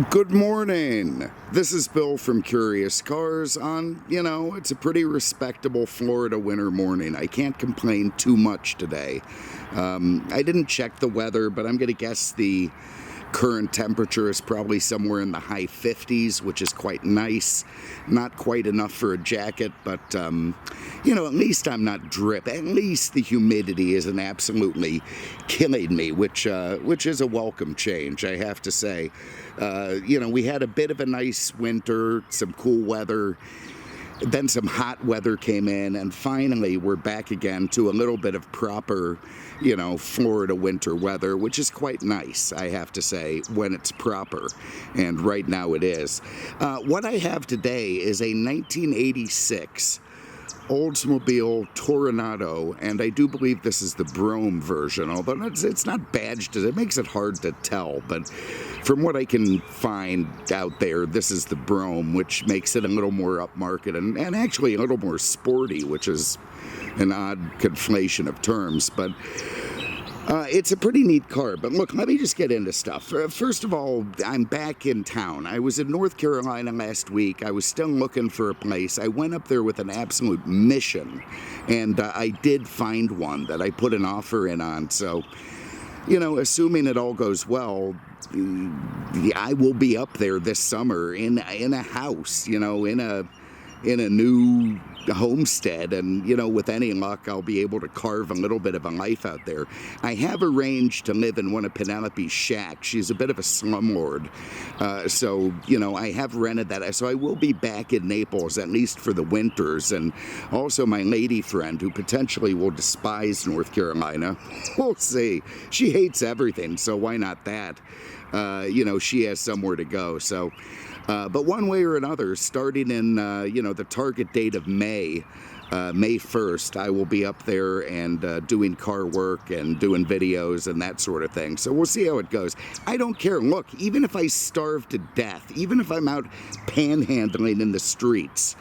Good morning. This is Bill from Curious Cars on, it's a pretty respectable Florida winter morning. I can't complain too much today. I didn't check the weather, but I'm going to guess the current temperature is probably somewhere in the high 50s, which is quite nice. Not quite enough for a jacket, but, at least I'm not dripping. At least the humidity isn't absolutely killing me, which is a welcome change, I have to say. We had a bit of a nice winter, some cool weather. Then some hot weather came in, and finally we're back again to a little bit of proper, Florida winter weather, which is quite nice, I have to say, when it's proper. And right now it is. What I have today is a 1986 Oldsmobile Toronado, and I do believe this is the Brougham version, although it's not badged. It makes it hard to tell, but from what I can find out there, this is the Brougham, which makes it a little more upmarket and actually a little more sporty, which is an odd conflation of terms, but it's a pretty neat car. But look, let me just get into stuff. First of all, I'm back in town. I was in North Carolina last week. I was still looking for a place. I went up there with an absolute mission, and I did find one that I put an offer in on. So, assuming it all goes well, I will be up there this summer in a house, in a new homestead, and with any luck I'll be able to carve a little bit of a life out there. I have arranged to live in one of Penelope's shacks. She's a bit of a slumlord, so I have rented that, so I will be back in Naples at least for the winters. And also my lady friend, who potentially will despise North Carolina, we'll see. She hates everything, so why not that? She has somewhere to go. So but one way or another, starting in, the target date of May 1st, I will be up there and doing car work and doing videos and that sort of thing. So we'll see how it goes. I don't care. Look, even if I starve to death, even if I'm out panhandling in the streets,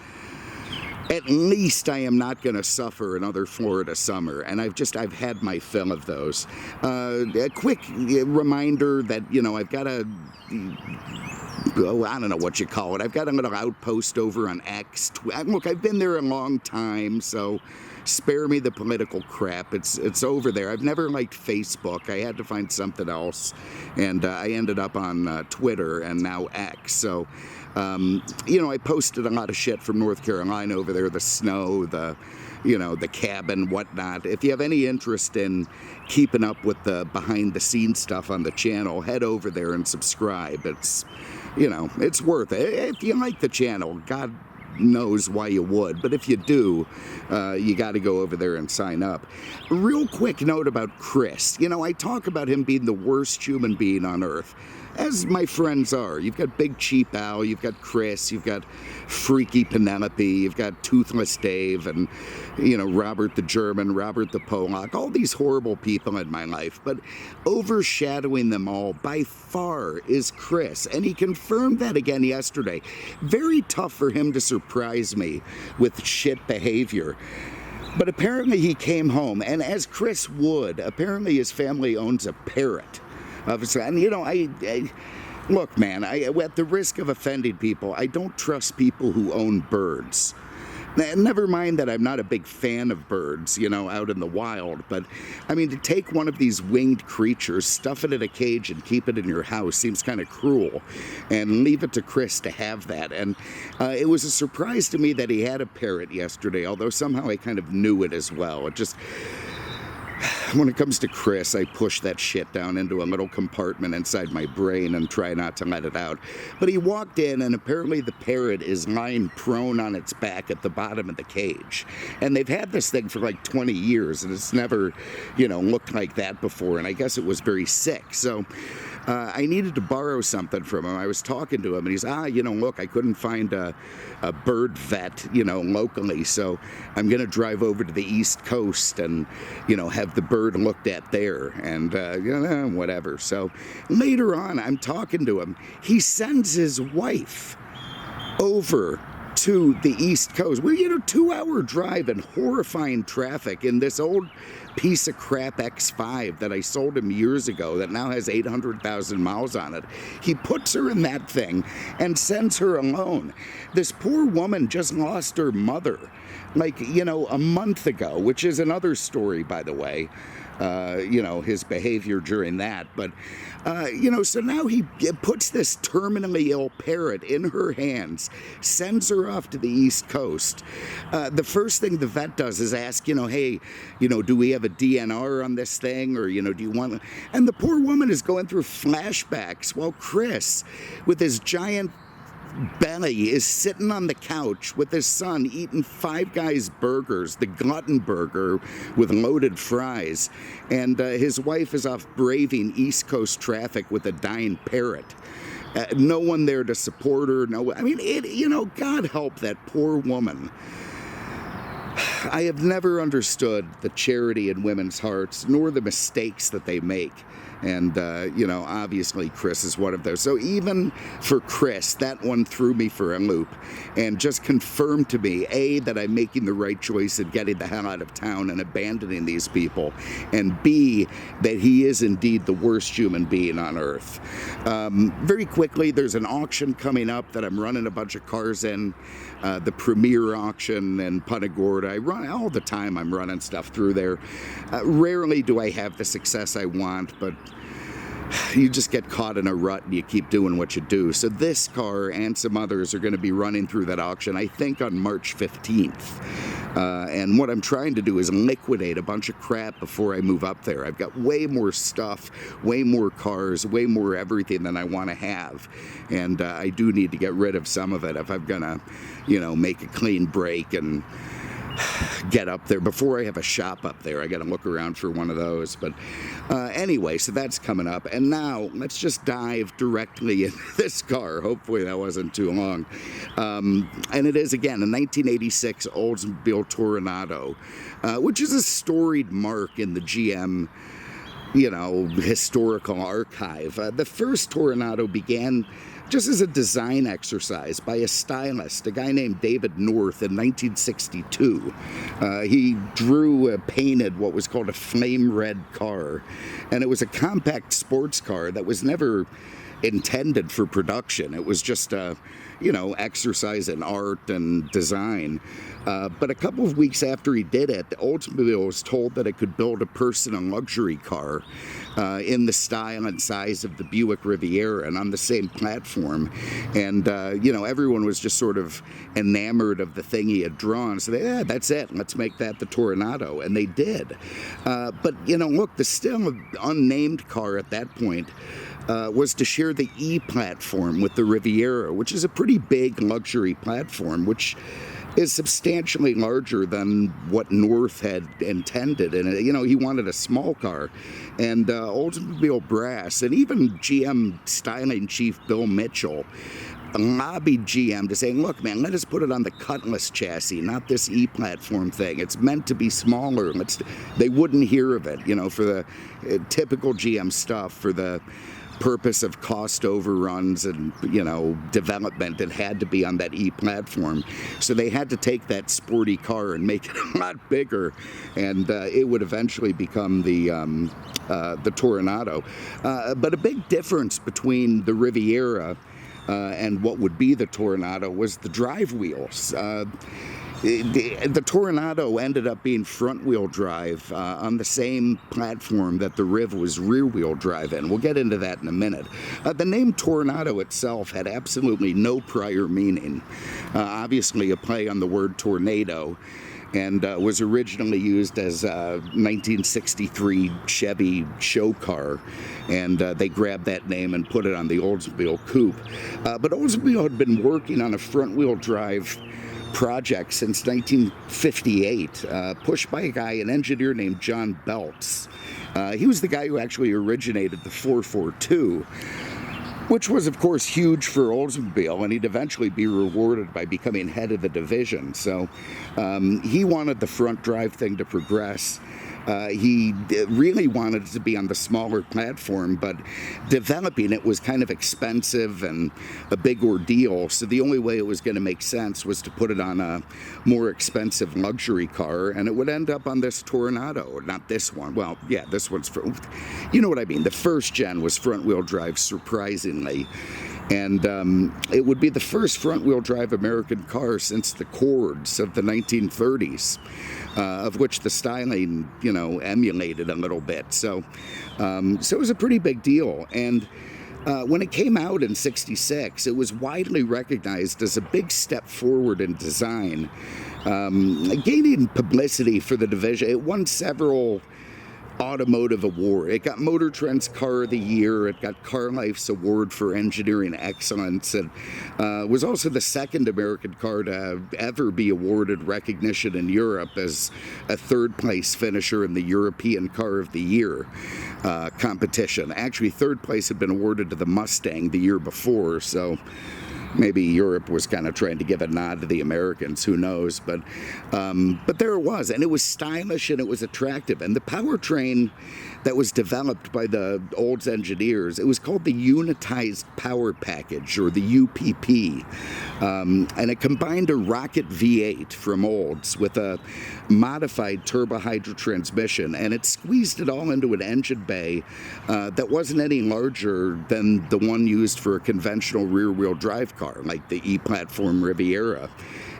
at least I am not going to suffer another Florida summer, and I've had my fill of those. A quick reminder that, I've got a... I don't know what you call it. I've got a little outpost over on X. Look, I've been there a long time, so spare me the political crap. It's over there. I've never liked Facebook. I had to find something else, and I ended up on Twitter and now X. So, I posted a lot of shit from North Carolina over there, the snow, the cabin, whatnot. If you have any interest in keeping up with the behind-the-scenes stuff on the channel, head over there and subscribe. It's worth it. If you like the channel, God knows why you would, but if you do, you got to go over there and sign up. Real quick note about Chris. I talk about him being the worst human being on earth, as my friends are. You've got Big Cheap Al, you've got Chris, you've got Freaky Penelope, you've got Toothless Dave, and, Robert the German, Robert the Polak, all these horrible people in my life. But overshadowing them all by far is Chris, and he confirmed that again yesterday. Very tough for him to surprise me with shit behavior. But apparently he came home, and as Chris would, apparently his family owns a parrot. And look, man, at the risk of offending people, I don't trust people who own birds. Never mind that I'm not a big fan of birds, out in the wild, but to take one of these winged creatures, stuff it in a cage and keep it in your house seems kind of cruel, and leave it to Chris to have that. And it was a surprise to me that he had a parrot yesterday, although somehow I kind of knew it as well. When it comes to Chris, I push that shit down into a little compartment inside my brain and try not to let it out. But he walked in, and apparently the parrot is lying prone on its back at the bottom of the cage. And they've had this thing for like 20 years, and it's never, looked like that before. And I guess it was very sick. So I needed to borrow something from him. I was talking to him, and he's, look, I couldn't find a bird vet, locally. So I'm going to drive over to the East Coast and, have the bird looked at there, and whatever. So later on, I'm talking to him. He sends his wife over to the East Coast. We're 2-hour drive in horrifying traffic in this old piece of crap X5 that I sold him years ago that now has 800,000 miles on it. He puts her in that thing and sends her alone. This poor woman just lost her mother, like, a month ago, which is another story, by the way. His behavior during that. But, so now he puts this terminally ill parrot in her hands, sends her off to the East Coast. The first thing the vet does is ask, hey, do we have a DNR on this thing? Or, do you want... And the poor woman is going through flashbacks while Chris, with his giant belly, is sitting on the couch with his son eating Five Guys burgers, the glutton burger with loaded fries, and his wife is off braving East Coast traffic with a dying parrot. No one there to support her. God help that poor woman. I have never understood the charity in women's hearts, nor the mistakes that they make. And, obviously Chris is one of those. So even for Chris, that one threw me for a loop and just confirmed to me, A, that I'm making the right choice in getting the hell out of town and abandoning these people, and B, that he is indeed the worst human being on earth. Very quickly, there's an auction coming up that I'm running a bunch of cars in, the Premier auction in Punta Gorda. I run all the time. I'm running stuff through there. Rarely do I have the success I want, but you just get caught in a rut and you keep doing what you do. So this car and some others are going to be running through that auction, I think, on March 15th. And what I'm trying to do is liquidate a bunch of crap before I move up there. I've got way more stuff, way more cars, way more everything than I want to have. And I do need to get rid of some of it if I'm going to, make a clean break and get up there. Before I have a shop up there, I got to look around for one of those. But anyway, so that's coming up. And now let's just dive directly into this car. Hopefully that wasn't too long. And it is, again, a 1986 Oldsmobile Toronado, which is a storied mark in the GM historical archive. The first Toronado began just as a design exercise by a stylist, a guy named David North, in 1962. He painted what was called a flame red car, and it was a compact sports car that was never intended for production. It was just a, exercise in art and design. But a couple of weeks after he did it, Oldsmobile was told that it could build a personal luxury car in the style and size of the Buick Riviera and on the same platform. And, everyone was just sort of enamored of the thing he had drawn. So that's it. Let's make that the Toronado. And they did. But, look, the still unnamed car at that point was to share the E platform with the Riviera, which is a pretty big luxury platform, which is substantially larger than what North had intended. And, he wanted a small car. And Oldsmobile Brass, and even GM styling chief Bill Mitchell, lobbied GM to say, look, man, let us put it on the Cutlass chassis, not this E-platform thing. It's meant to be smaller. They wouldn't hear of it, for the typical GM stuff, for the purpose of cost overruns and, development. It had to be on that E platform. So they had to take that sporty car and make it a lot bigger, and it would eventually become the Toronado. But a big difference between the Riviera and what would be the Toronado was the drive wheels. The Toronado ended up being front-wheel drive on the same platform that the Riv was rear-wheel drive in. We'll get into that in a minute. The name Toronado itself had absolutely no prior meaning. Obviously a play on the word tornado, and was originally used as a 1963 Chevy show car, and they grabbed that name and put it on the Oldsmobile Coupe. But Oldsmobile had been working on a front-wheel drive project since 1958, pushed by an engineer named John Belts. He was the guy who actually originated the 442, which was, of course, huge for Oldsmobile, and he'd eventually be rewarded by becoming head of the division. So he wanted the front drive thing to progress. He really wanted it to be on the smaller platform, but developing it was kind of expensive and a big ordeal. So the only way it was going to make sense was to put it on a more expensive luxury car, and it would end up on this Toronado. Not this one. Well, yeah, this one's you know what I mean. The first gen was front-wheel drive, surprisingly. And it would be the first front-wheel drive American car since the Cords of the 1930s, of which the styling, emulated a little bit. So it was a pretty big deal. And when it came out in '66, it was widely recognized as a big step forward in design, gaining publicity for the division. It won several automotive award. It got Motor Trend's Car of the Year. It got Car Life's Award for Engineering Excellence. And was also the second American car to ever be awarded recognition in Europe as a third-place finisher in the European Car of the Year competition. Actually, third place had been awarded to the Mustang the year before, so maybe Europe was kind of trying to give a nod to the Americans, who knows, but there it was, and it was stylish and it was attractive. And the powertrain that was developed by the Olds engineers, it was called the Unitized Power Package, or the UPP, and it combined a rocket V8 from Olds with a modified turbo-hydro transmission, and it squeezed it all into an engine bay that wasn't any larger than the one used for a conventional rear-wheel drive car, like the E-Platform Riviera.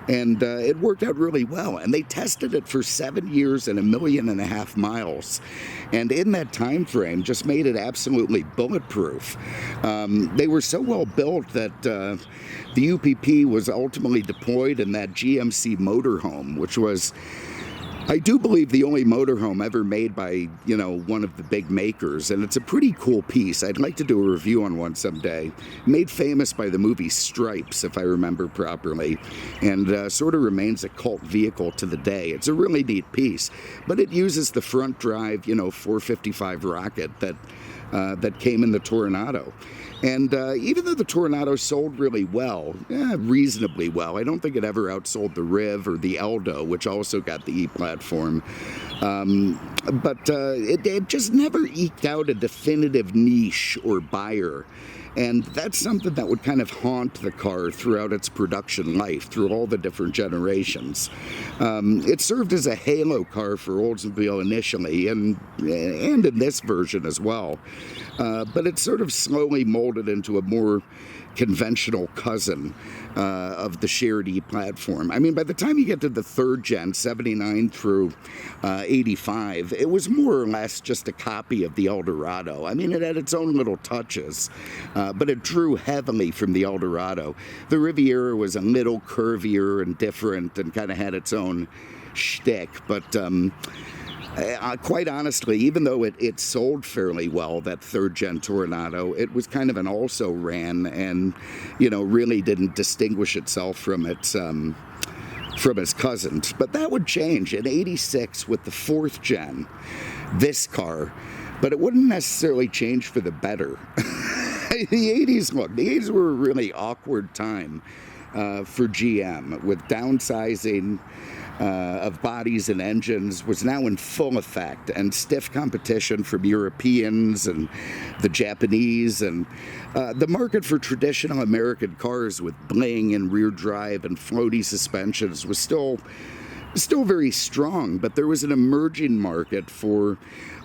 And it worked out really well. And they tested it for 7 years and 1.5 million miles. And in that time frame, just made it absolutely bulletproof. They were so well built that the UPP was ultimately deployed in that GMC motorhome, which was, I do believe, the only motorhome ever made by, one of the big makers, and it's a pretty cool piece. I'd like to do a review on one someday. Made famous by the movie Stripes, if I remember properly, and sort of remains a cult vehicle to the day. It's a really neat piece, but it uses the front drive, 455 rocket that came in the Toronado. And even though the Toronado sold really well, reasonably well, I don't think it ever outsold the Riv or the Eldo, which also got the E-Platform. But it just never eked out a definitive niche or buyer. And that's something that would kind of haunt the car throughout its production life, through all the different generations. It served as a halo car for Oldsmobile initially, and in this version as well. But it sort of slowly molded into a more conventional cousin of the shared E-Platform. I mean, by the time you get to the third gen, 79 through 85, it was more or less just a copy of the Eldorado. I mean, it had its own little touches, but it drew heavily from the Eldorado. The Riviera was a little curvier and different and kind of had its own shtick, but quite honestly, even though it sold fairly well, that third-gen Toronado, it was kind of an also-ran and, really didn't distinguish itself from its cousins. But that would change in '86 with the fourth gen, this car, but it wouldn't necessarily change for the better. The '80s were a really awkward time for GM, with downsizing of bodies and engines was now in full effect, and stiff competition from Europeans and the Japanese, and the market for traditional American cars with bling and rear drive and floaty suspensions was still very strong, but there was an emerging market for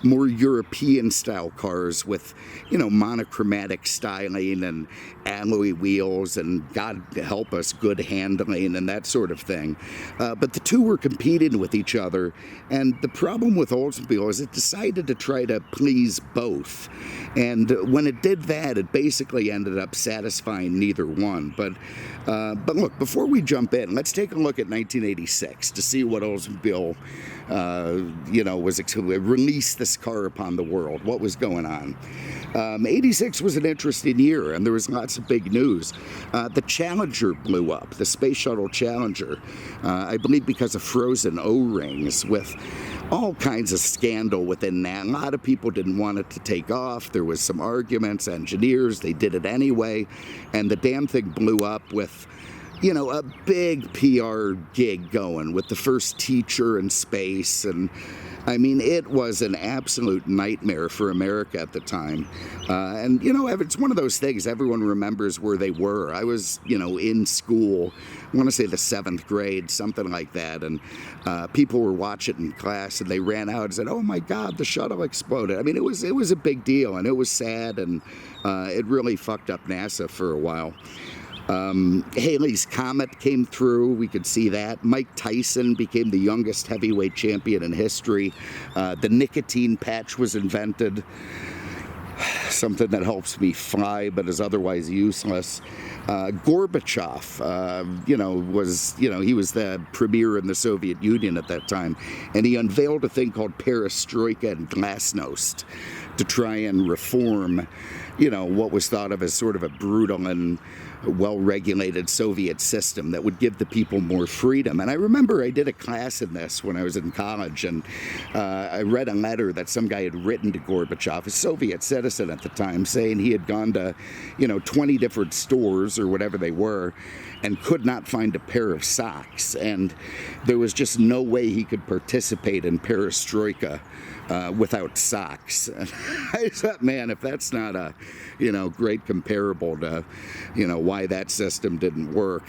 more European-style cars with, monochromatic styling and alloy wheels and, God help us, good handling and that sort of thing. But the two were competing with each other, and the problem with Oldsmobile is it decided to try to please both. And when it did that, it basically ended up satisfying neither one. But look, before we jump in, let's take a look at 1986 to see what Oldsmobile released this car upon the world. What was going on? '86 was an interesting year, and there was lots of big news. The Challenger blew up, the Space Shuttle Challenger, I believe because of frozen O-rings, with all kinds of scandal within that. A lot of people didn't want it to take off. There was some arguments, engineers, they did it anyway, and the damn thing blew up with a big PR gig going with the first teacher in space, and I mean, it was an absolute nightmare for America at the time. And, you know, it's one of those things, everyone remembers where they were. I was, you know, in school, I want to say the 7th grade, something like that, and people were watching in class, and they ran out and said, "Oh my God, the shuttle exploded." I mean, it was a big deal, and it was sad, and it really fucked up NASA for a while. Halley's Comet came through, we could see that. Mike Tyson became the youngest heavyweight champion in history. The nicotine patch was invented, something that helps me fly but is otherwise useless. Gorbachev, he was the premier in the Soviet Union at that time, and he unveiled a thing called perestroika and glasnost to try and reform, you know, what was thought of as sort of a brutal and well-regulated Soviet system that would give the people more freedom. And I remember I did a class in this when I was in college, and I read a letter that some guy had written to Gorbachev, a Soviet citizen at the time, saying he had gone to, 20 different stores or whatever they were, and could not find a pair of socks. And there was just no way he could participate in perestroika without socks. And I thought, man, if that's not a, great comparable to, why that system didn't work,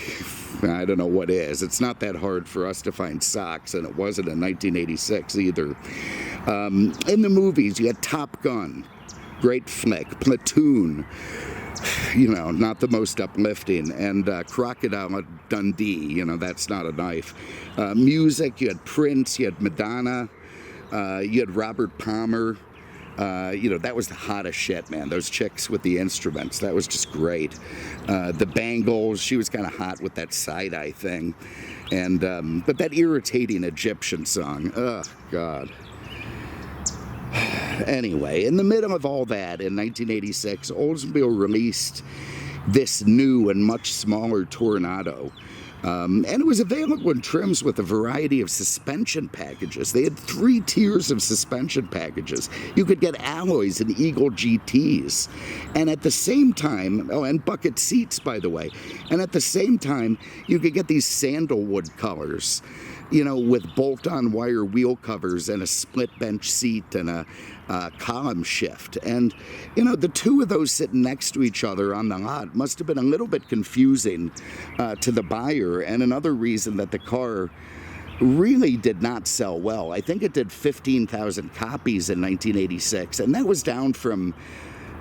I don't know what is. It's not that hard for us to find socks, and it wasn't in 1986 either. In the movies, you had Top Gun, great flick, Platoon, not the most uplifting, and Crocodile Dundee, that's not a knife. Music, you had Prince, you had Madonna, you had Robert Palmer. That was the hottest shit, man. Those chicks with the instruments, that was just great. The Bangles, she was kind of hot with that side-eye thing. And but that irritating Egyptian song, oh, God. Anyway, in the middle of all that, in 1986, Oldsmobile released this new and much smaller Toronado. And it was available in trims with a variety of suspension packages. They had 3 tiers of suspension packages. You could get alloys and Eagle GTs. And at the same time, and bucket seats, by the way. And at the same time, you could get these sandalwood colors, with bolt-on wire wheel covers and a split bench seat and a column shift. And, the two of those sitting next to each other on the lot must have been a little bit confusing to the buyer, and another reason that the car really did not sell well. I think it did 15,000 copies in 1986, and that was down from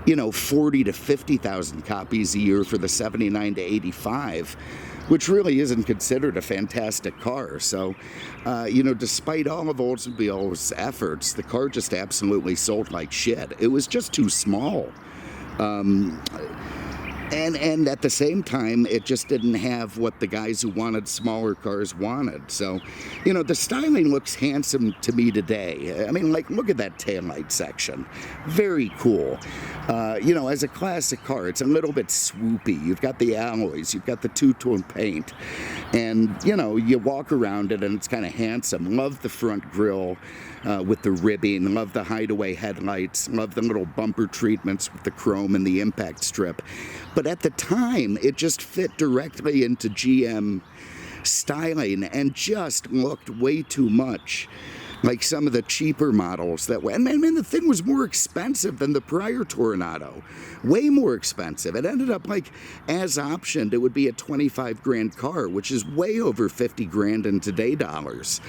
40 to 50,000 copies a year for the 79 to 85, which really isn't considered a fantastic car. So, despite all of Oldsmobile's efforts, the car just absolutely sold like shit. It was just too small. And at the same time, it just didn't have what the guys who wanted smaller cars wanted. So, the styling looks handsome to me today. I mean, look at that taillight section. Very cool. As a classic car, it's a little bit swoopy. You've got the alloys, you've got the two-tone paint, and, you walk around it and it's kind of handsome. Love the front grille with the ribbing, love the hideaway headlights, love the little bumper treatments with the chrome and the impact strip. But at the time, it just fit directly into GM styling and just looked way too much like some of the cheaper models that were. And I mean, the thing was more expensive than the prior Toronado. Way more expensive. It ended up as optioned, it would be a 25 grand car, which is way over 50 grand in today dollars.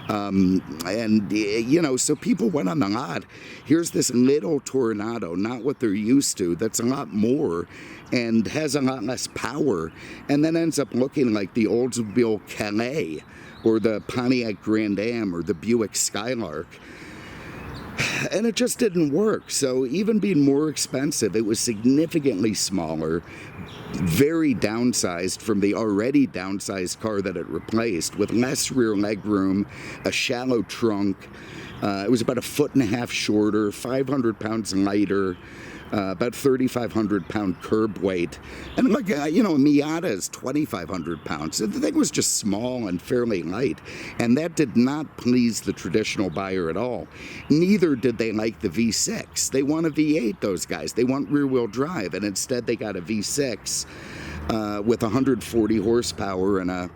So people went on the lot. Here's this little Toronado, not what they're used to, that's a lot more and has a lot less power, and then ends up looking like the Oldsmobile Calais or the Pontiac Grand Am or the Buick Skylark. And it just didn't work. So even being more expensive, it was significantly smaller, very downsized from the already downsized car that it replaced, with less rear legroom, a shallow trunk. It was about 1.5 feet shorter, 500 pounds lighter, about 3,500 pound curb weight. And a Miata is 2,500 pounds. So the thing was just small and fairly light. And that did not please the traditional buyer at all. Neither did they like the V6. They want a V8, those guys. They want rear wheel drive. And instead they got a V6 with 140 horsepower and a,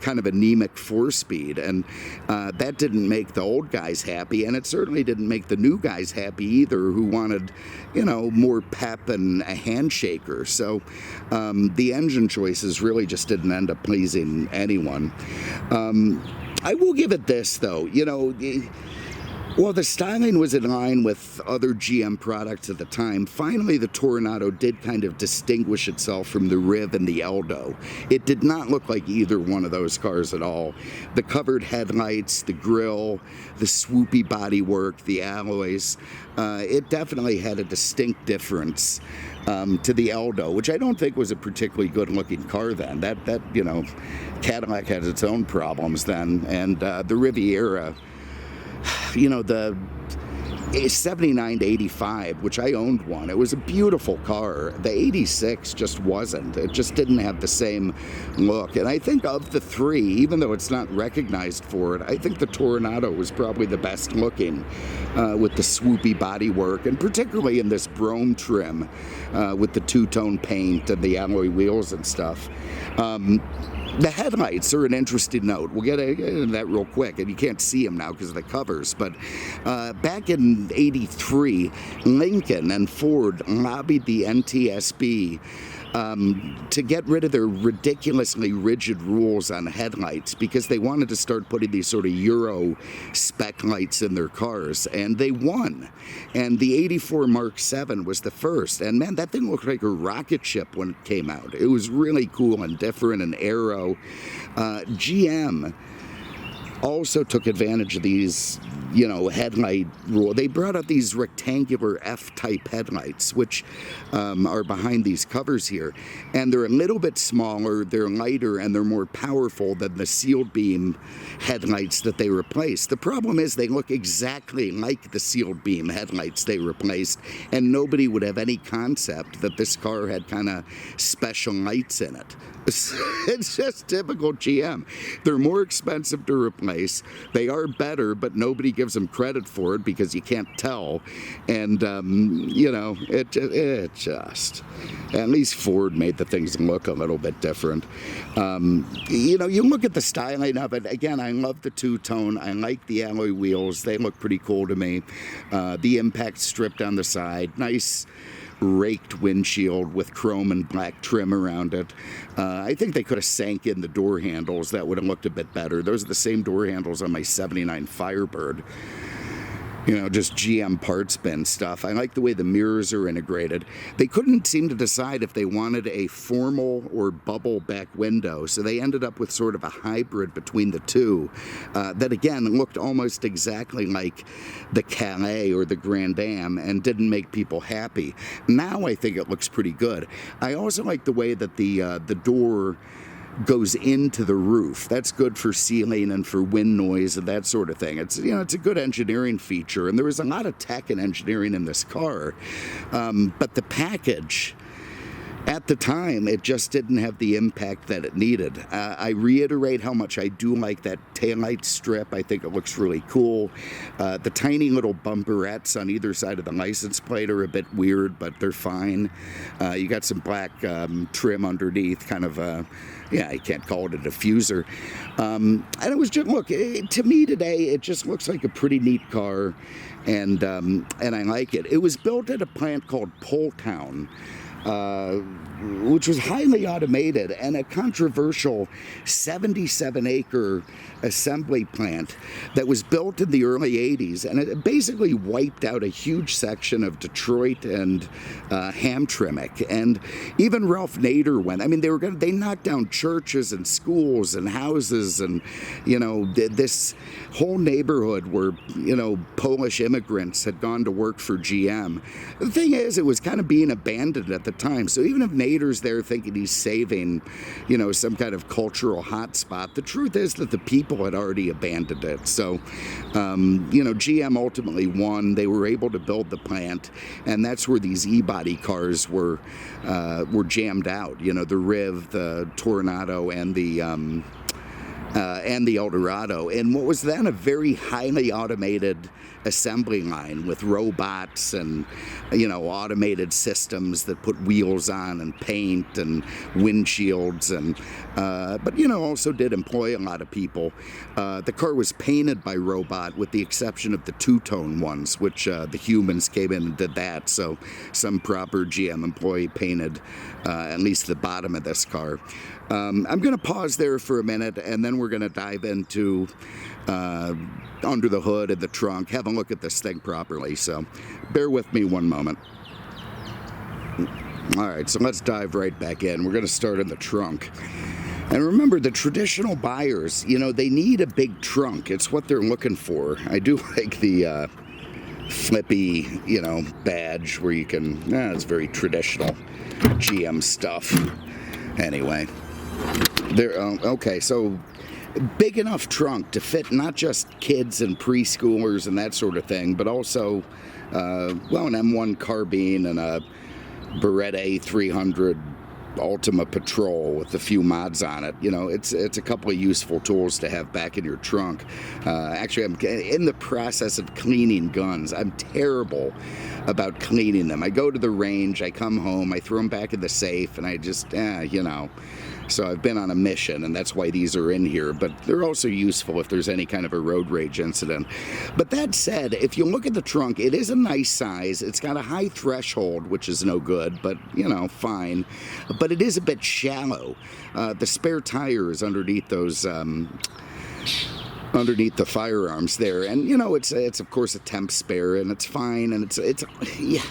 kind of anemic 4-speed. And that didn't make the old guys happy, and it certainly didn't make the new guys happy either, who wanted, more pep and a handshaker. So the engine choices really just didn't end up pleasing anyone. I will give it this, though. While the styling was in line with other GM products at the time, finally the Toronado did kind of distinguish itself from the Riv and the Eldo. It did not look like either one of those cars at all. The covered headlights, the grille, the swoopy bodywork, the alloys, it definitely had a distinct difference to the Eldo, which I don't think was a particularly good-looking car then. That Cadillac had its own problems then, and the Riviera, the 79 to 85, which I owned one. It was a beautiful car. The 86 just wasn't. It just didn't have the same look. And I think of the three, even though it's not recognized for it, I think the Toronado was probably the best looking, with the swoopy bodywork, and particularly in this Brougham trim, with the two-tone paint and the alloy wheels and stuff. The headlights are an interesting note. We'll get into that real quick, and you can't see them now because of the covers. But back in '83, Lincoln and Ford lobbied the NTSB to get rid of their ridiculously rigid rules on headlights, because they wanted to start putting these sort of Euro spec lights in their cars, and they won. And the '84 Mark VII was the first, and man, that thing looked like a rocket ship when it came out. It was really cool and different and aero. GM also took advantage of these, headlight rule. They brought out these rectangular F-type headlights, which are behind these covers here. And they're a little bit smaller, they're lighter, and they're more powerful than the sealed beam headlights that they replaced. The problem is they look exactly like the sealed beam headlights they replaced, and nobody would have any concept that this car had kind of special lights in it. It's just typical GM. They're more expensive to replace. They are better, but nobody gives them credit for it because you can't tell. And, it just, at least Ford made the things look a little bit different. You look at the styling of it. Again, I love the two-tone. I like the alloy wheels. They look pretty cool to me. The impact strip on the side. Nice raked windshield with chrome and black trim around it. I think they could have sank in the door handles. That would have looked a bit better. Those are the same door handles on my '79 Firebird. Just GM parts bin stuff. I like the way the mirrors are integrated. They couldn't seem to decide if they wanted a formal or bubble back window, so they ended up with sort of a hybrid between the two that, again, looked almost exactly like the Calais or the Grand Am and didn't make people happy. Now I think it looks pretty good. I also like the way that the door goes into the roof. That's good for sealing and for wind noise and that sort of thing. It's a good engineering feature, and there was a lot of tech and engineering in this car, but the package at the time, it just didn't have the impact that it needed. I reiterate how much I do like that taillight strip. I think it looks really cool. The tiny little bumperettes on either side of the license plate are a bit weird, but they're fine. You got some black trim underneath, kind of I can't call it a diffuser. And it was just, look, to me today, it just looks like a pretty neat car, and I like it. It was built at a plant called Poletown, which was highly automated and a controversial 77-acre assembly plant that was built in the early 80s, and it basically wiped out a huge section of Detroit and Hamtramck. And even Ralph Nader went. I mean, they knocked down churches and schools and houses, and this whole neighborhood where Polish immigrants had gone to work for GM. The thing is, it was kind of being abandoned at the time. So even if Nader's there thinking he's saving, some kind of cultural hotspot, the truth is that the people had already abandoned it. So, GM ultimately won. They were able to build the plant, and that's where these e-body cars were jammed out. The Riv, the Toronado, and the Eldorado, and what was then a very highly automated assembly line with robots and, you know, automated systems that put wheels on and paint and windshields, and but, you know, also did employ a lot of people. The car was painted by robot with the exception of the two-tone ones, which the humans came in and did that. So some proper GM employee painted at least the bottom of this car. I'm going to pause there for a minute, and then we're going to dive into under the hood and the trunk, have a look at this thing properly. So bear with me one moment. All right, so let's dive right back in. We're going to start in the trunk. And remember, the traditional buyers, you know, they need a big trunk. It's what they're looking for. I do like the flippy, you know, badge where you can, it's very traditional GM stuff. Anyway, there. Okay, so big enough trunk to fit not just kids and preschoolers and that sort of thing, but also, well, an M1 carbine and a Beretta A300 Ultima Patrol with a few mods on it. You know, it's a couple of useful tools to have back in your trunk. Actually, I'm in the process of cleaning guns. I'm terrible about cleaning them. I go to the range, I come home, I throw them back in the safe, and I just, you know. So I've been on a mission, and that's why these are in here. But they're also useful if there's any kind of a road rage incident. But that said, if you look at the trunk, it is a nice size. It's got a high threshold, which is no good, but, you know, fine. But it is a bit shallow. The spare tire is underneath those... underneath the firearms there, and you know, it's of course a temp spare, and it's fine, and it's yeah,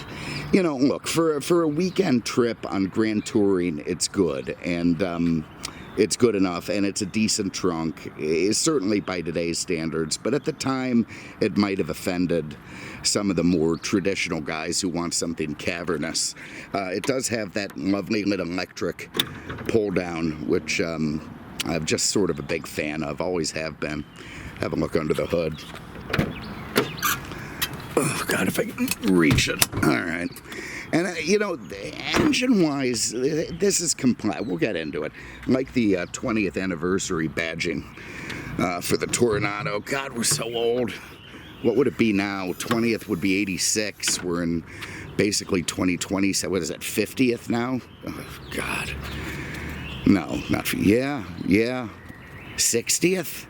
you know, look, for a weekend trip on Grand Touring, it's good, and it's good enough, and it's a decent trunk. It's certainly by today's standards, but at the time it might have offended some of the more traditional guys who want something cavernous. It does have that lovely little electric pull down, which I'm just sort of a big fan of, always have been. Have a look under the hood. Oh, God, if I can reach it. All right. And, you know, engine-wise, this is complete. We'll get into it. Like the 20th anniversary badging for the Toronado. God, we're so old. What would it be now? 20th would be 86. We're in basically 2020. So what is that, 50th now? Oh, God. No, not, yeah, 60th?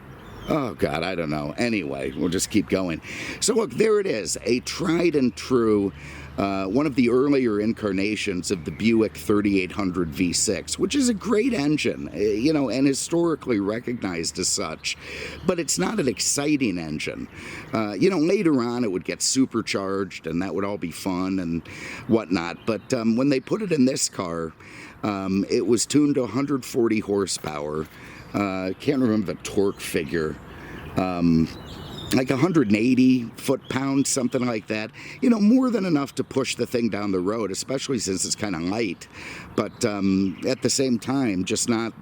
Oh, God, I don't know. Anyway, we'll just keep going. So, look, there it is, a tried and true, one of the earlier incarnations of the Buick 3800 V6, which is a great engine, you know, and historically recognized as such. But it's not an exciting engine. You know, later on it would get supercharged, and that would all be fun and whatnot. But when they put it in this car, it was tuned to 140 horsepower. Can't remember the torque figure. Like 180 foot-pounds, something like that. You know, more than enough to push the thing down the road, especially since it's kind of light. But at the same time, just not,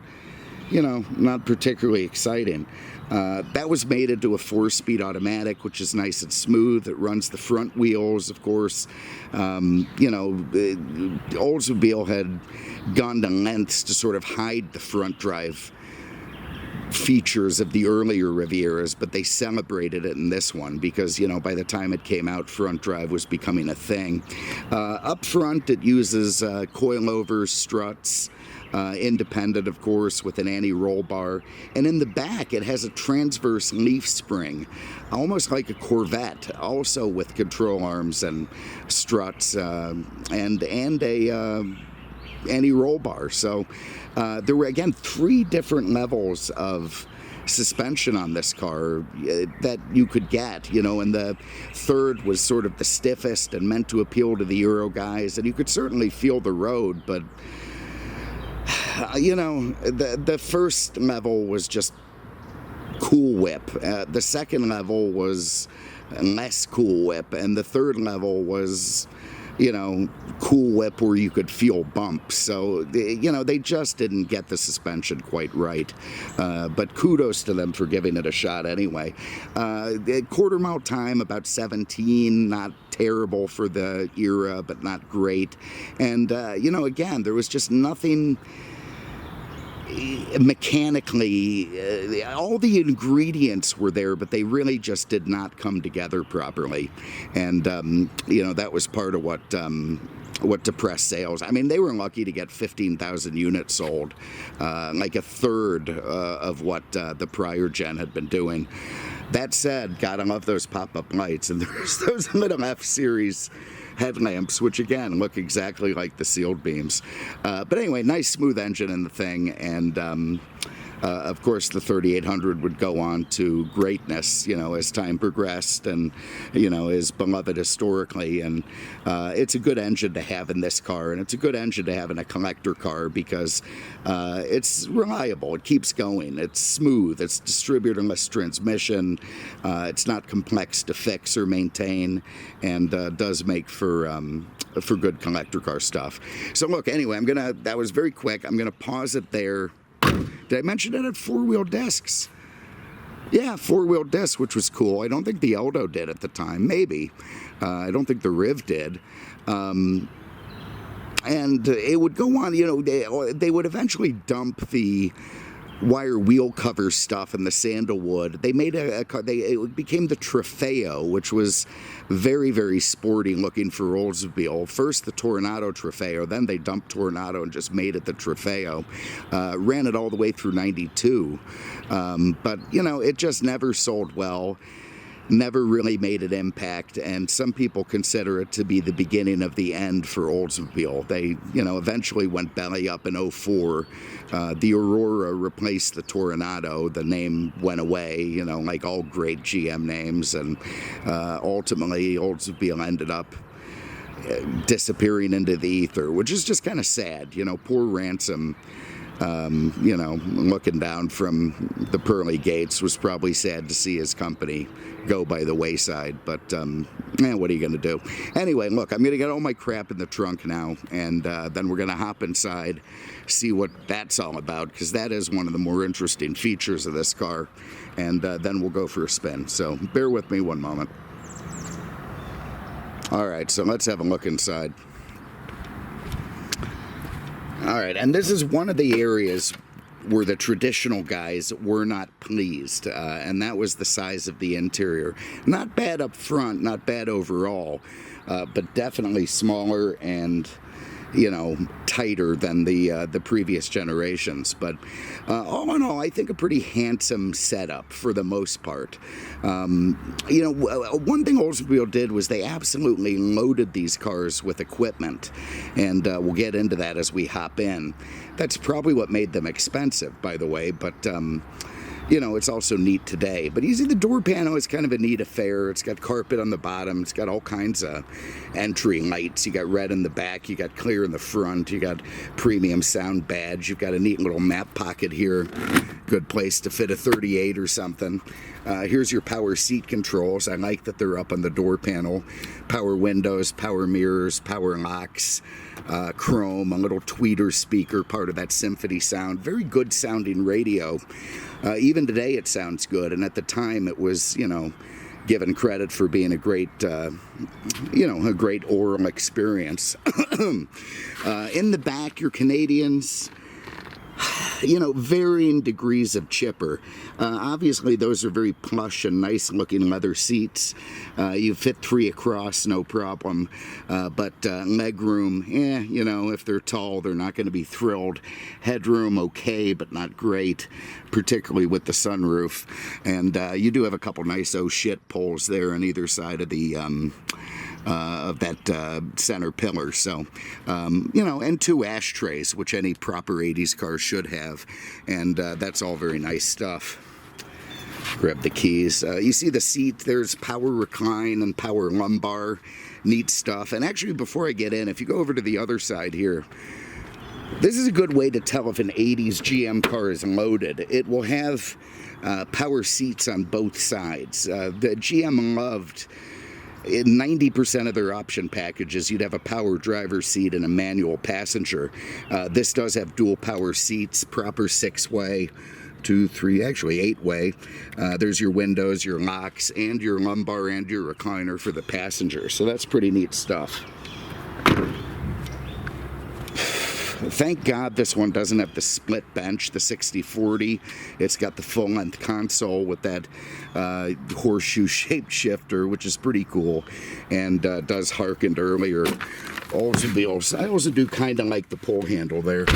you know, not particularly exciting. That was made into a 4-speed automatic, which is nice and smooth. It runs the front wheels, of course. You know, Oldsmobile had gone to lengths to sort of hide the front drive features of the earlier Rivieras, but they celebrated it in this one because, you know, by the time it came out, front drive was becoming a thing. Up front, it uses coilover struts, independent, of course, with an anti-roll bar. And in the back, it has a transverse leaf spring, almost like a Corvette, also with control arms and struts, and a anti-roll bar. So there were, again, 3 different levels of suspension on this car that you could get, you know, and the third was sort of the stiffest and meant to appeal to the Euro guys, and you could certainly feel the road, but you know, the first level was just Cool Whip. The second level was less Cool Whip, and the third level was, you know, Cool Whip where you could feel bumps. So, you know, they just didn't get the suspension quite right. But kudos to them for giving it a shot anyway. Quarter mile time, about 17, not terrible for the era, but not great. And, you know, again, there was just nothing mechanically, all the ingredients were there, but they really just did not come together properly. And, that was part of what depressed sales. I mean, they were lucky to get 15,000 units sold, like a third of what the prior gen had been doing. That said, God, I love those pop-up lights, and there's those little F-Series headlamps, which again look exactly like the sealed beams. But anyway, nice smooth engine in the thing, and of course the 3800 would go on to greatness, as time progressed, and is beloved historically. And it's a good engine to have in this car, and it's a good engine to have in a collector car because it's reliable, it keeps going, it's smooth, it's distributorless transmission, it's not complex to fix or maintain, and does make for good collector car stuff. So look, anyway, that was very quick. I'm gonna pause it there. Did I mention it had four-wheel discs? Yeah, four-wheel discs, which was cool. I don't think the Eldo did at the time. Maybe. I don't think the Riv did. And it would go on, they would eventually dump the wire wheel cover stuff and the sandalwood. They made a car, it became the Trofeo, which was very, very sporty looking for Oldsmobile. First the Toronado Trofeo, then they dumped Toronado and just made it the Trofeo. Ran it all the way through 92. But, it just never sold well. Never really made an impact, and some people consider it to be the beginning of the end for Oldsmobile. They, eventually went belly up in 04. The Aurora replaced the Toronado. The name went away, like all great GM names, and ultimately Oldsmobile ended up disappearing into the ether, which is just kind of sad. Poor Ransom, looking down from the pearly gates, was probably sad to see his company go by the wayside, but what are you going to do? Anyway, look, I'm going to get all my crap in the trunk now, and then we're going to hop inside, see what that's all about, because that is one of the more interesting features of this car, and then we'll go for a spin. So bear with me one moment. All right, so let's have a look inside. All right, and this is one of the areas where the traditional guys were not pleased, and that was the size of the interior. Not bad up front, not bad overall, but definitely smaller and tighter than the previous generations. But all in all, I think a pretty handsome setup for the most part. One thing Oldsmobile did was they absolutely loaded these cars with equipment, and we'll get into that as we hop in. That's probably what made them expensive, by the way, but it's also neat today. But you see the door panel is kind of a neat affair. It's got carpet on the bottom. It's got all kinds of entry lights. You got red in the back. You got clear in the front. You got premium sound badge. You've got a neat little map pocket here. Good place to fit a 38 or something. Here's your power seat controls. I like that they're up on the door panel. Power windows, power mirrors, power locks, chrome, a little tweeter speaker, part of that symphony sound. Very good sounding radio. Even today it sounds good, and at the time it was, given credit for being a great oral experience. In the back, your Canadians, varying degrees of chipper. Obviously, those are very plush and nice looking leather seats. You fit 3 across, no problem. But leg room, if they're tall, they're not going to be thrilled. Headroom, okay, but not great, particularly with the sunroof. And you do have a couple nice oh shit poles there on either side of the of that center pillar. So, and 2 ashtrays, which any proper 80s car should have. And that's all very nice stuff. Grab the keys. You see the seat, there's power recline and power lumbar. Neat stuff. And actually, before I get in, if you go over to the other side here, this is a good way to tell if an 80s GM car is loaded. It will have power seats on both sides. The GM loved, in 90% of their option packages, you'd have a power driver's seat and a manual passenger. This does have dual power seats, proper 6-way, 2, 3, actually 8-way. There's your windows, your locks, and your lumbar and your recliner for the passenger. So that's pretty neat stuff. Thank God this one doesn't have the split bench, the 60/40. It's got the full-length console with that horseshoe-shaped shifter, which is pretty cool, and does harken to earlier Oldsmobiles. I also do kind of like the pull handle there.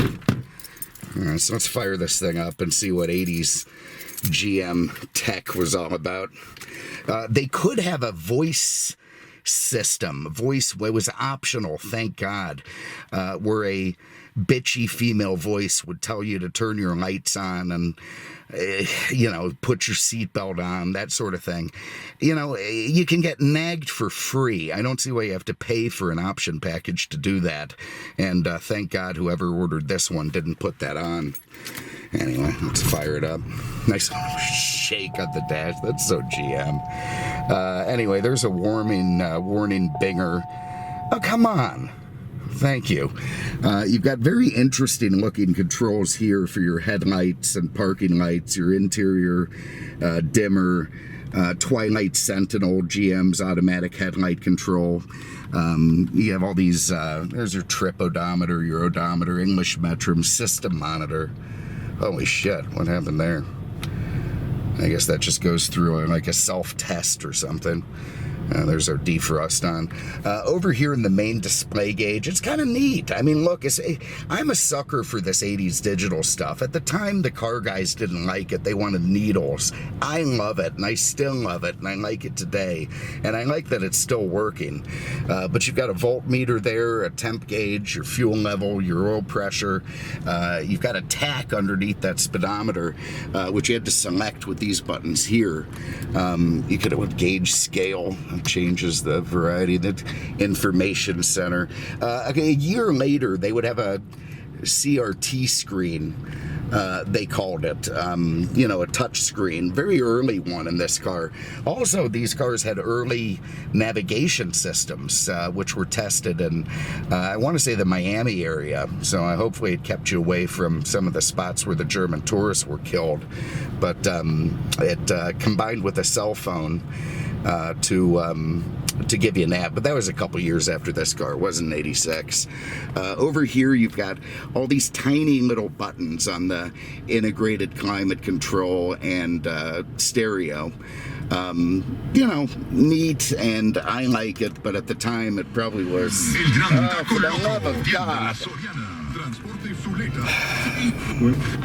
So let's fire this thing up and see what 80s GM tech was all about. They could have a voice system. Voice was optional, thank God, where a bitchy female voice would tell you to turn your lights on and put your seatbelt on, that sort of thing. You can get nagged for free. I don't see why you have to pay for an option package to do that. And thank God whoever ordered this one didn't put that on. Anyway, let's fire it up. Nice shake on the dash. That's so GM. Anyway, there's a warning binger. Oh, come on. Thank you. You've got very interesting looking controls here for your headlights and parking lights, your interior dimmer, Twilight Sentinel, GM's automatic headlight control. You have all these, there's your trip odometer, your odometer, English metrum, system monitor. Holy shit, what happened there? I guess that just goes through like a self-test or something. There's our defrost on. Over here in the main display gauge, it's kind of neat. I mean, look, I'm a sucker for this 80s digital stuff. At the time, the car guys didn't like it. They wanted needles. I love it, and I still love it, and I like it today. And I like that it's still working. But you've got a voltmeter there, a temp gauge, your fuel level, your oil pressure. You've got a tach underneath that speedometer, which you had to select with these buttons here. You could have a gauge scale. Changes the variety, the information center. A year later, they would have a CRT screen. They called it, a touch screen, very early one in this car. Also, these cars had early navigation systems, which were tested in, I want to say, the Miami area. So hopefully it kept you away from some of the spots where the German tourists were killed. But it combined with a cell phone to give you a nap, but that was a couple years after this car. It wasn't 86. Over here you've got all these tiny little buttons on the integrated climate control and stereo. Neat, and I like it, but at the time it probably was, for the love of God.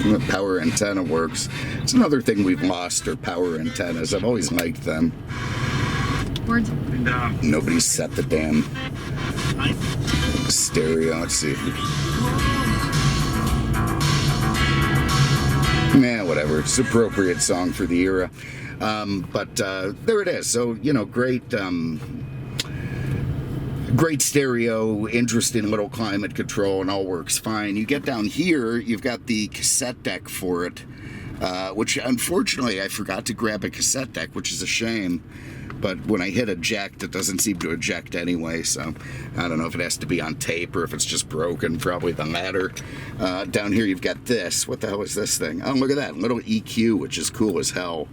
The power antenna works. It's another thing we've lost, are power antennas. I've always liked them. Nobody set the damn stereo. Let's see. Whatever. It's an appropriate song for the era. But there it is. So, great stereo, interesting little climate control, and all works fine. You get down here, you've got the cassette deck for it, which unfortunately I forgot to grab a cassette deck, which is a shame. But when I hit eject, it doesn't seem to eject anyway, so I don't know if it has to be on tape or if it's just broken, probably the latter. Down here you've got this. What the hell is this thing? Oh, look at that, little EQ, which is cool as hell.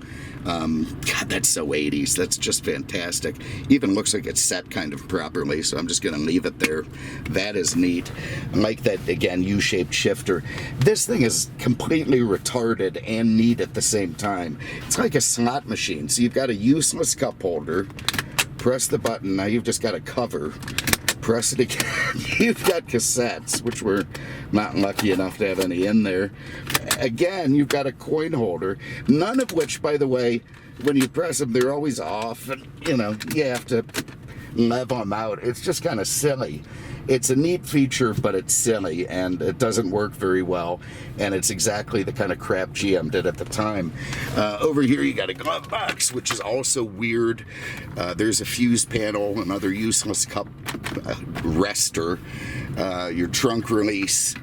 God, that's so 80s. That's just fantastic. Even looks like it's set kind of properly, so I'm just going to leave it there. That is neat. I like that, again, U-shaped shifter. This thing is completely retarded and neat at the same time. It's like a slot machine. So you've got a useless cup holder. Press the button. Now you've just got a cover. Press it again. You've got cassettes, which we're not lucky enough to have any in there. Again, you've got a coin holder, none of which, by the way, when you press them, they're always off, and you have to level them out. It's just kind of silly. It's a neat feature, but it's silly, and it doesn't work very well, and it's exactly the kind of crap GM did at the time. Over here, you got a glove box, which is also weird. There's a fuse panel, another useless cup rester, your trunk release.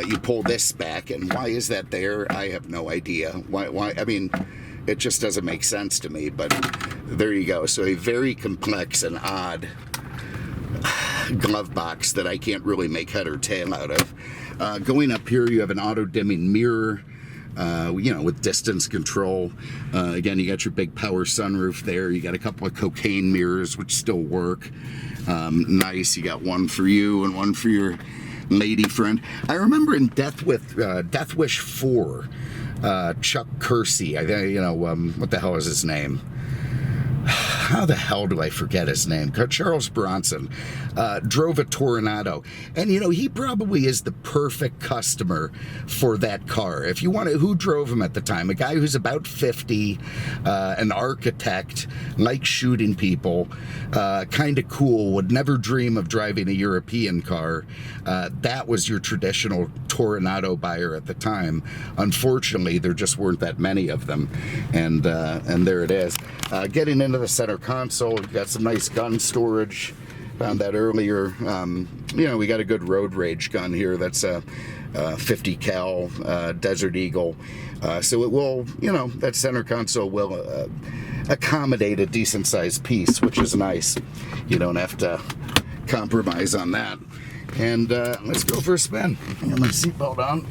You pull this back, and why is that there? I have no idea. Why? I mean, it just doesn't make sense to me, but there you go. So a very complex and odd glove box that I can't really make head or tail out of. Going up here, you have an auto-dimming mirror, with distance control. Again, you got your big power sunroof there. You got a couple of cocaine mirrors, which still work. Nice. You got one for you and one for your lady friend. I remember in Death Wish 4, Chuck Kersey, what the hell is his name? How the hell do I forget his name? Charles Bronson drove a Toronado. And, he probably is the perfect customer for that car. If you want to, who drove him at the time? A guy who's about 50, an architect, likes shooting people, kind of cool, would never dream of driving a European car. That was your traditional Toronado buyer at the time. Unfortunately, there just weren't that many of them. And there it is. Getting into the center console, we've got some nice gun storage. Found that earlier. We got a good road rage gun here. That's a 50 cal Desert Eagle. So it will, that center console will accommodate a decent sized piece, which is nice. You don't have to compromise on that. And let's go for a spin. I got my seatbelt on.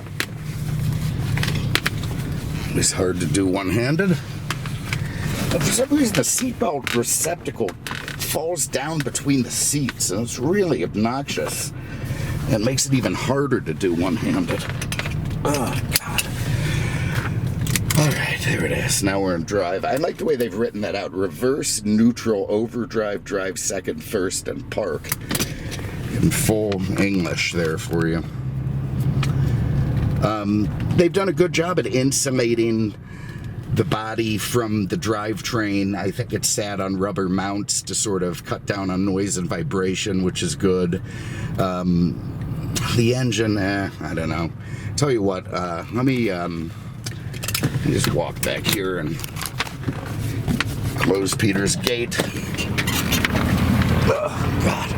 It's hard to do one-handed. But for some reason, the seatbelt receptacle falls down between the seats, and it's really obnoxious. And makes it even harder to do one-handed. Oh, God. All right, there it is. Now we're in drive. I like the way they've written that out. Reverse, neutral, overdrive, drive second, first, and park. In full English there for you. They've done a good job at insulating the body from the drivetrain. I think it's sat on rubber mounts to sort of cut down on noise and vibration, which is good. The engine, I don't know. Tell you what, let me just walk back here and close Peter's gate. Oh, God.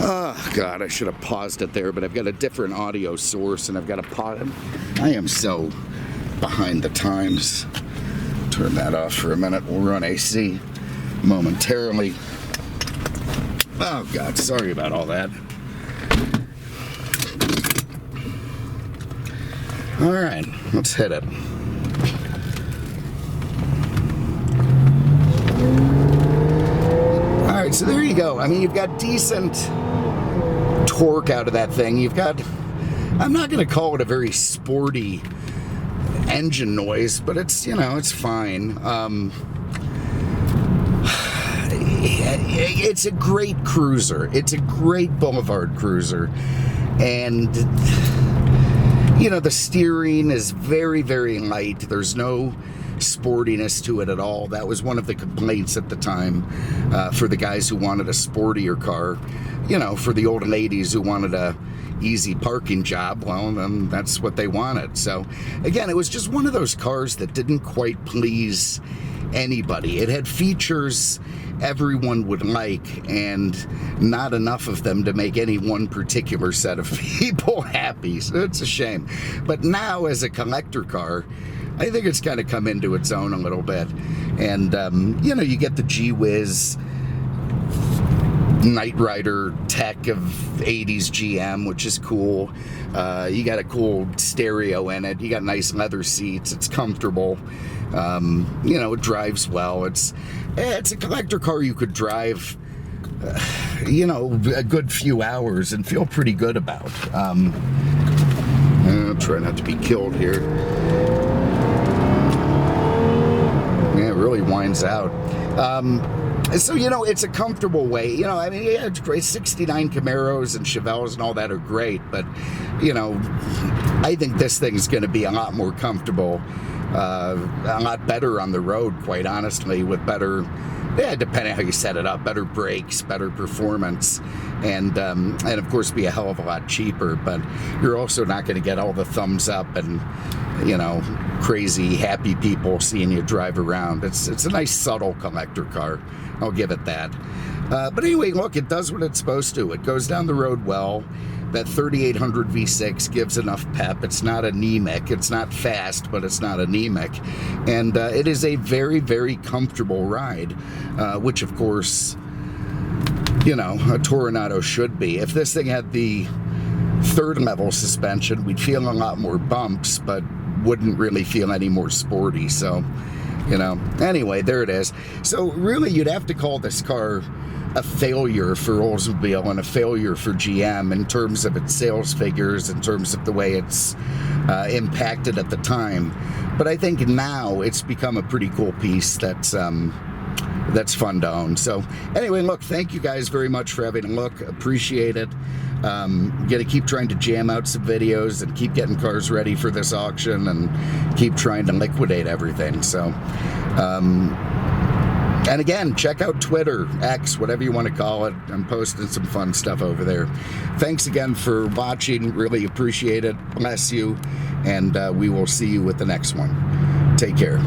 Oh, God, I should have paused it there, but I've got a different audio source, and I've got to pause. I am so behind the times. Turn that off for a minute. We'll run AC momentarily. Oh, God, sorry about all that. All right, let's hit it. All right, so there you go. I mean, you've got decent torque out of that thing. You've got, I'm not going to call it a very sporty engine noise, but it's, it's fine. It's a great cruiser. It's a great boulevard cruiser. And, the steering is very, very light. There's no sportiness to it at all. That was one of the complaints at the time for the guys who wanted a sportier car. For the old ladies who wanted a easy parking job, well, then that's what they wanted. So again, it was just one of those cars that didn't quite please anybody. It had features everyone would like, and not enough of them to make any one particular set of people happy. So it's a shame. But now, as a collector car, I think it's kind of come into its own a little bit. And, you get the gee-whiz Knight Rider tech of 80s GM, which is cool. You got a cool stereo in it. You got nice leather seats. It's comfortable. It drives well. It's a collector car you could drive, a good few hours and feel pretty good about. I'll try not to be killed here. Yeah, it really winds out. So, it's a comfortable way. It's great. 69 Camaros and Chevelles and all that are great. But, I think this thing's going to be a lot more comfortable, a lot better on the road, quite honestly, with better, depending how you set it up, better brakes, better performance, and of course be a hell of a lot cheaper. But you're also not going to get all the thumbs up and, crazy happy people seeing you drive around. It's a nice subtle collector car. I'll give it that. But anyway, look, it does what it's supposed to. It goes down the road well. That 3800 V6 gives enough pep. It's not anemic. It's not fast, but it's not anemic. And it is a very, very comfortable ride, which, of course, a Toronado should be. If this thing had the third level suspension, we'd feel a lot more bumps, but wouldn't really feel any more sporty. So, anyway, there it is. So really, you'd have to call this car a failure for Oldsmobile and a failure for GM in terms of its sales figures, in terms of the way it's impacted at the time. But I think now it's become a pretty cool piece that's fun to own. So anyway, look, thank you guys very much for having a look. Appreciate it. Gonna keep trying to jam out some videos and keep getting cars ready for this auction and keep trying to liquidate everything. So and again, check out Twitter, X, whatever you want to call it. I'm posting some fun stuff over there. Thanks again for watching. Really appreciate it. Bless you. And we will see you with the next one. Take care.